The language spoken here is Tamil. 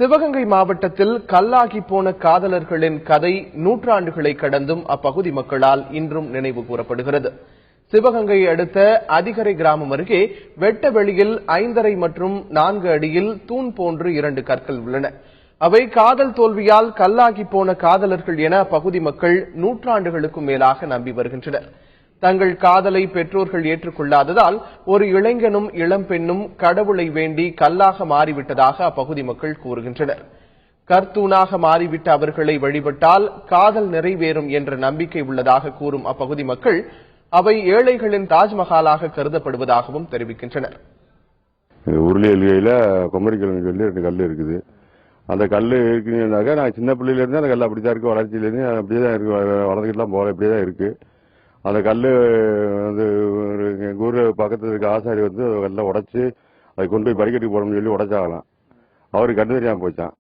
சிவகங்கை மாவட்டத்தில் கல்லாகி போன காதலர்களின் கதை நூற்றாண்டுகளை கடந்தும் அப்பகுதி மக்களால் இன்றும் நினைவு கூறப்படுகிறது. சிவகங்கை அடுத்த அதிகரை கிராமம் அருகே வெட்ட வெளியில் 5.5 மற்றும் 4 அடியில் தூண் போன்று 2 கற்கள் உள்ளன. அவை காதல் தோல்வியால் கல்லாகி போன காதலர்கள் என அப்பகுதி மக்கள் நூற்றாண்டுகளுக்கும் மேலாக நம்பி வருகின்றனர். தங்கள் காதலை பெற்றோர்கள் ஏற்றுக்கொள்ளாததால் ஒரு இளைஞனும் இளம்பெண்ணும் கடவுளை வேண்டி கல்லாக மாறிவிட்டதாக அப்பகுதி மக்கள் கூறுகின்றனர். கர்த்தூணாக மாறிவிட்ட அவர்களை வழிபட்டால் காதல் நிறைவேறும் என்ற நம்பிக்கை உள்ளதாக கூறும் அப்பகுதி மக்கள் அவை ஏழைகளின் தாஜ்மஹாலாக கருதப்படுவதாகவும் தெரிவிக்கின்றனர். உருளி எல்கையில குமரிக்கிழங்கு சொல்லி 2 கல் இருக்குது. அந்த கல் இருக்குனாக்கா நான் சின்ன பிள்ளையில இருந்து அந்த கல் அப்படிதான் இருக்கு, வளர்ச்சியிலேருந்து அப்படியேதான் இருக்கு, வளர்ந்துக்கிட்டுலாம் போல இப்படியேதான் இருக்கு. அந்த கல் வந்து எங்கள் ஊர் பக்கத்தில் இருக்க ஆசாரி வந்து கல்லை உடைச்சு அதை கொண்டு போய் படிக்கட்டுக்கு போடணும்னு சொல்லி உடைச்சாகலாம். அவருக்கு கண்டு தெரியாமல் போச்சான்.